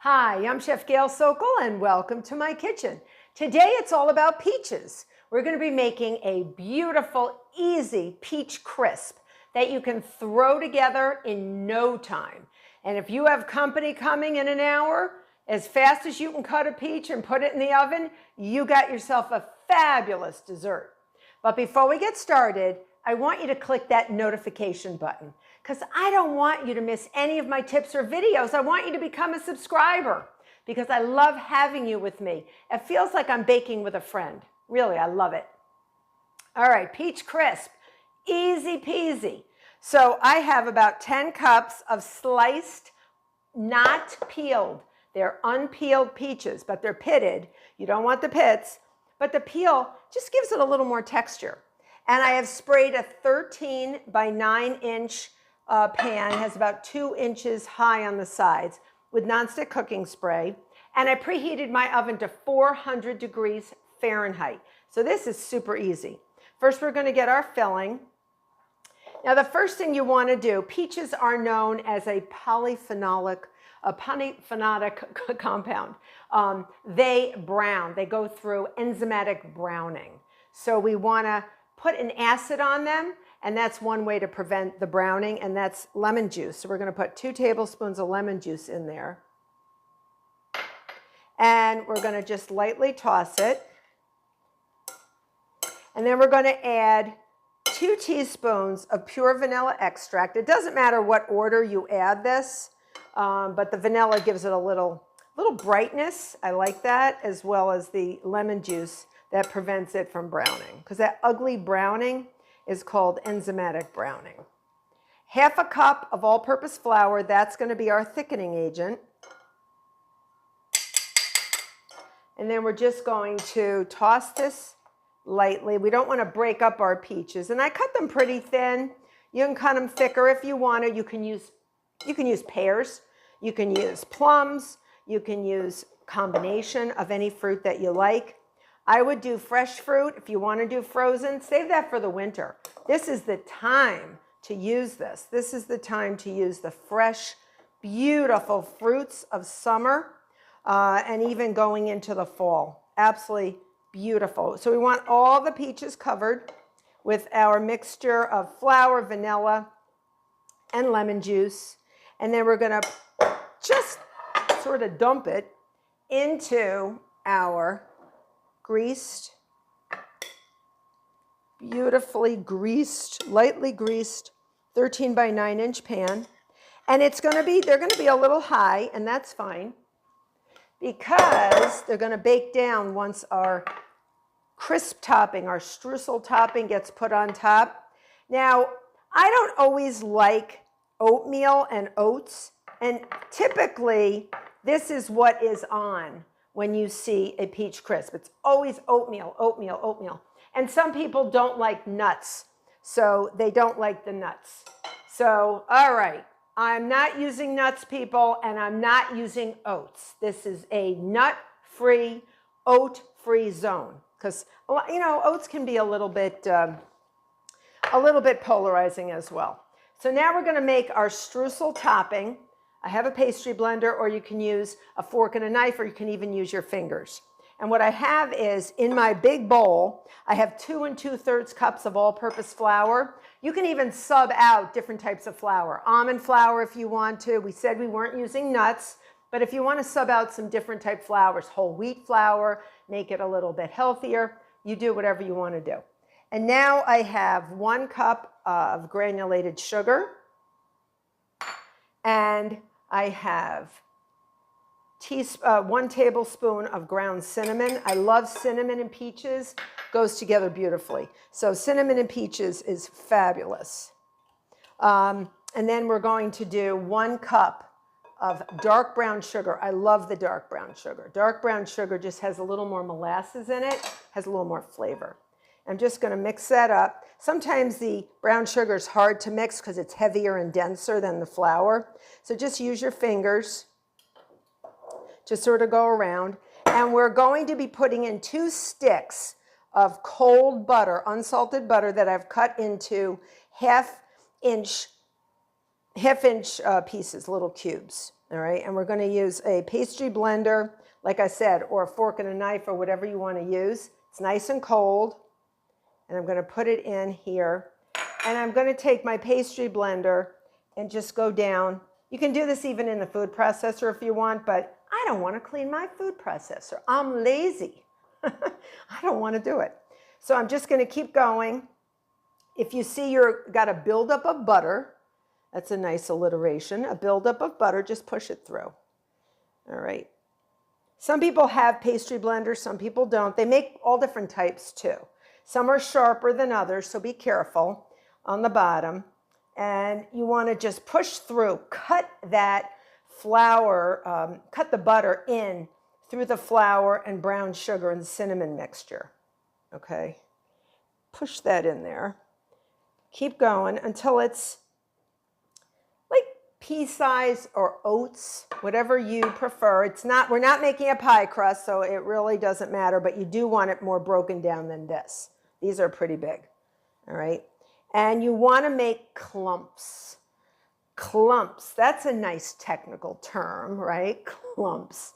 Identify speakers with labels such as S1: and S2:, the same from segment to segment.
S1: Hi, I'm Chef Gail Sokol and welcome to my kitchen. Today it's all about peaches. We're going to be making a beautiful, easy peach crisp that you can throw together in no time. And if you have company coming in an hour, as fast as you can cut a peach and put it in the oven, you got yourself a fabulous dessert. But before we get started, I want you to click that notification button because I don't want you to miss any of my tips or videos. I want you to become a subscriber because I love having you with me. It feels like I'm baking with a friend. Really, I love it. All right, peach crisp, easy peasy. So I have about 10 cups of sliced, not peeled. They're unpeeled peaches, but they're pitted. You don't want the pits, but the peel just gives it a little more texture. And I have sprayed a 13 by 9 inch pan, has about 2 inches high on the sides with nonstick cooking spray. And I preheated my oven to 400 degrees Fahrenheit. So this is super easy. First, we're going to get our filling. Now, the first thing you want to do, peaches are known as a polyphenolic compound. They brown. They go through enzymatic browning. So we want to put an acid on them, and that's one way to prevent the browning, and that's lemon juice. So we're going to put 2 tablespoons of lemon juice in there. And we're going to just lightly toss it. And then we're going to add 2 teaspoons of pure vanilla extract. It doesn't matter what order you add this, but the vanilla gives it a little brightness. I like that, as well as the lemon juice that prevents it from browning, because that ugly browning is called enzymatic browning. Half a cup of all-purpose flour, that's going to be our thickening agent. And then we're just going to toss this lightly. We don't want to break up our peaches, and I cut them pretty thin. You can cut them thicker if you want to. You can use pears, you can use plums, you can use a combination of any fruit that you like. I would do fresh fruit. If you want to do frozen, save that for the winter. This is the time to use this. This is the time to use the fresh, beautiful fruits of summer and even going into the fall. Absolutely beautiful. So we want all the peaches covered with our mixture of flour, vanilla, and lemon juice. And then we're going to just sort of dump it into our greased, beautifully greased, lightly greased 13 by 9 inch pan. And they're going to be a little high, and that's fine because they're going to bake down once our crisp topping, our streusel topping gets put on top. Now, I don't always like oatmeal and oats, and typically this is what is on when you see a peach crisp. It's always oatmeal, oatmeal, oatmeal. And some people don't like nuts, so they don't like the nuts. So, all right, I'm not using nuts, people, and I'm not using oats. This is a nut-free, oat-free zone because, you know, oats can be a little bit polarizing as well. So now we're going to make our streusel topping. I have a pastry blender, or you can use a fork and a knife, or you can even use your fingers. And what I have is, in my big bowl, I have 2 2/3 cups of all-purpose flour. You can even sub out different types of flour. Almond flour if you want to. We said we weren't using nuts, but if you want to sub out some different type flours, whole wheat flour, make it a little bit healthier, you do whatever you want to do. And now I have 1 cup of granulated sugar, and I have 1 tablespoon of ground cinnamon. I love cinnamon and peaches. Goes together beautifully. So cinnamon and peaches is fabulous. And then we're going to do 1 cup of dark brown sugar. I love the dark brown sugar. Dark brown sugar just has a little more molasses in it, has a little more flavor. I'm just going to mix that up. Sometimes the brown sugar is hard to mix because it's heavier and denser than the flour. So just use your fingers to sort of go around. And we're going to be putting in 2 sticks of cold butter, unsalted butter that I've cut into half-inch pieces, little cubes. All right, and we're going to use a pastry blender, like I said, or a fork and a knife or whatever you want to use. It's nice and cold, and I'm going to put it in here. And I'm going to take my pastry blender and just go down. You can do this even in the food processor if you want, but I don't want to clean my food processor. I'm lazy. I don't want to do it. So I'm just going to keep going. If you see you've got a buildup of butter, that's a nice alliteration. A buildup of butter, just push it through. All right. Some people have pastry blenders, some people don't. They make all different types too. Some are sharper than others, so be careful on the bottom. And you want to just push through, cut that flour, cut the butter in through the flour and brown sugar and cinnamon mixture. Okay. Push that in there. Keep going until it's like pea size or oats, whatever you prefer. We're not making a pie crust, so it really doesn't matter, but you do want it more broken down than this. These are pretty big, all right? And you want to make clumps. Clumps, that's a nice technical term, right? Clumps.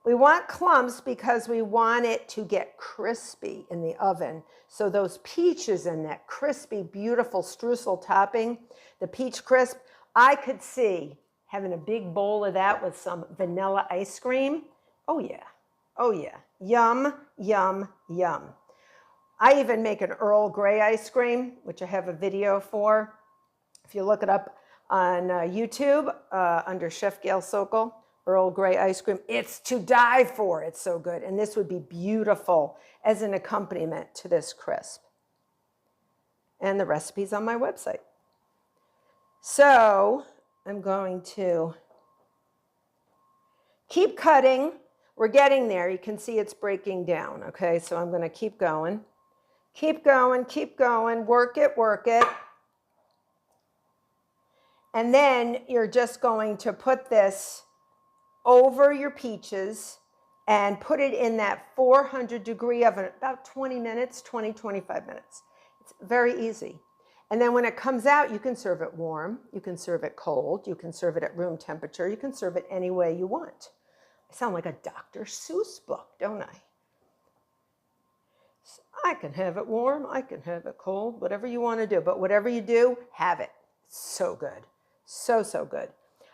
S1: We want clumps because we want it to get crispy in the oven. So those peaches and that crispy, beautiful streusel topping, the peach crisp, I could see having a big bowl of that with some vanilla ice cream. Oh yeah, oh yeah. Yum, yum, yum. I even make an Earl Grey ice cream, which I have a video for. If you look it up on YouTube under Chef Gail Sokol, Earl Grey ice cream, it's to die for. It's so good. And this would be beautiful as an accompaniment to this crisp. And the recipe's on my website. So I'm going to keep cutting. We're getting there. You can see it's breaking down. Okay, so I'm going to keep going. Keep going, keep going. Work it, work it. And then you're just going to put this over your peaches and put it in that 400-degree oven, about 20 minutes, 20, 25 minutes. It's very easy. And then when it comes out, you can serve it warm, you can serve it cold, you can serve it at room temperature, you can serve it any way you want. I sound like a Dr. Seuss book, don't I? So I can have it warm, I can have it cold, whatever you want to do. But whatever you do, have it. It's so good. So, so good.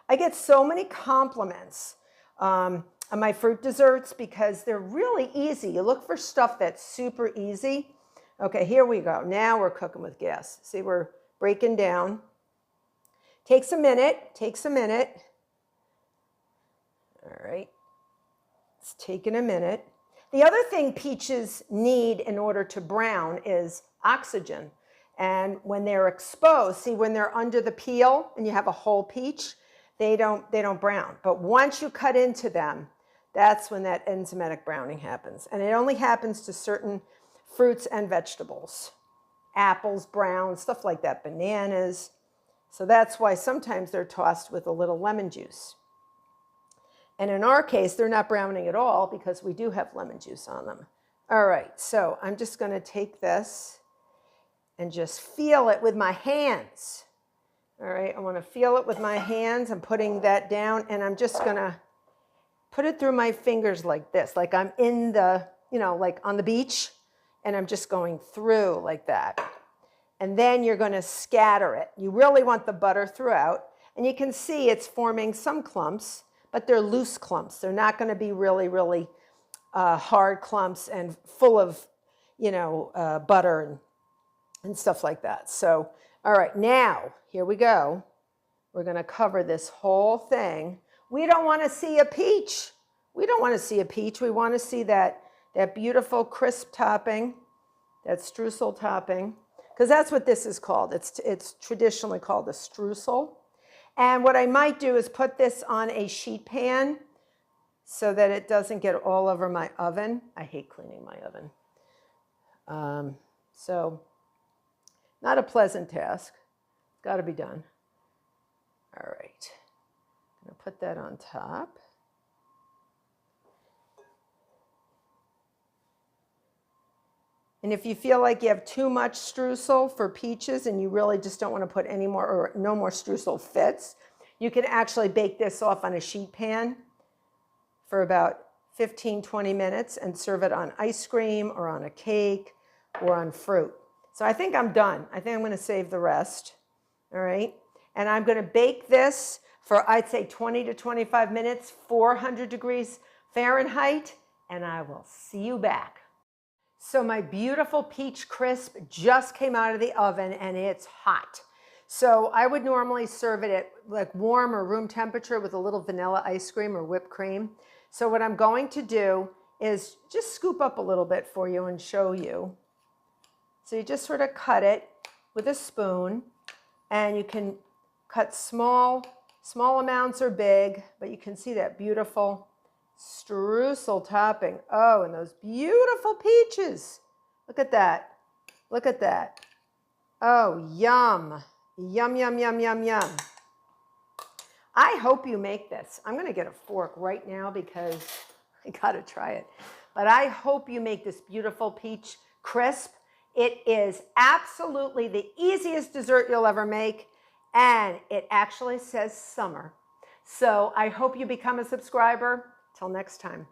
S1: I get so many compliments on my fruit desserts because they're really easy. You look for stuff that's super easy. Okay, here we go. Now we're cooking with gas. See, we're breaking down. Takes a minute, takes a minute. All right, it's taking a minute. The other thing peaches need in order to brown is oxygen. And when they're exposed, see, when they're under the peel and you have a whole peach, they don't brown. But once you cut into them, that's when that enzymatic browning happens. And it only happens to certain fruits and vegetables. Apples, brown, stuff like that, bananas. So that's why sometimes they're tossed with a little lemon juice. And in our case, they're not browning at all because we do have lemon juice on them. All right, so I'm just going to take this and just feel it with my hands. All right, I want to feel it with my hands. I'm putting that down, and I'm just going to put it through my fingers like this, like I'm in the, like on the beach, and I'm just going through like that. And then you're going to scatter it. You really want the butter throughout, and you can see it's forming some clumps, but they're loose clumps. They're not going to be really, really hard clumps and full of, butter and stuff like that. So, all right, now, here we go. We're going to cover this whole thing. We don't want to see a peach. We don't want to see a peach. We want to see that beautiful crisp topping, that streusel topping, because that's what this is called. It's traditionally called a streusel. And what I might do is put this on a sheet pan so that it doesn't get all over my oven. I hate cleaning my oven. So not a pleasant task. It's got to be done. All right. I'm going to put that on top. And if you feel like you have too much streusel for peaches and you really just don't want to put any more, or no more streusel fits, You can actually bake this off on a sheet pan for about 15-20 minutes and serve it on ice cream or on a cake or on fruit. So I think I'm done. I think I'm going to save the rest. All right. And I'm going to bake this for, I'd say, 20 to 25 minutes, 400 degrees Fahrenheit, and I will see you back. So my beautiful peach crisp just came out of the oven and it's hot. So I would normally serve it at like warm or room temperature with a little vanilla ice cream or whipped cream. So what I'm going to do is just scoop up a little bit for you and show you. So you just sort of cut it with a spoon, and you can cut small amounts or big, but you can see that beautiful streusel topping. Oh, and those beautiful peaches. Look at that. Look at that. Oh, yum. Yum, yum, yum, yum, yum. I hope you make this. I'm going to get a fork right now because I got to try it. But I hope you make this beautiful peach crisp. It is absolutely the easiest dessert you'll ever make, and it actually says summer. So I hope you become a subscriber. Till next time.